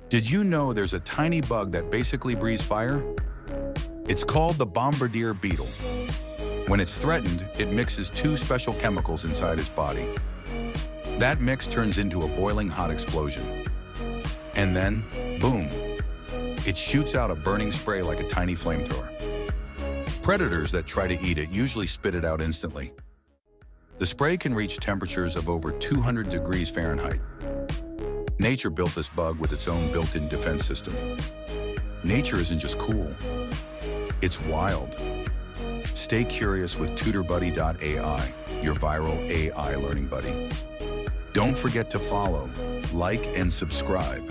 Did you know there's a tiny bug that basically breathes fire? It's called the Bombardier Beetle. When it's threatened, it mixes two special chemicals inside its body. That mix turns into a boiling hot explosion. And then, boom, it shoots out a burning spray like a tiny flamethrower. Predators that try to eat it usually spit it out instantly. The spray can reach temperatures of over 200 degrees Fahrenheit. Nature built this bug with its own built-in defense system. Nature isn't just cool, it's wild. Stay curious with TutorBuddi.ai, your viral AI learning buddy. Don't forget to follow, like, and subscribe.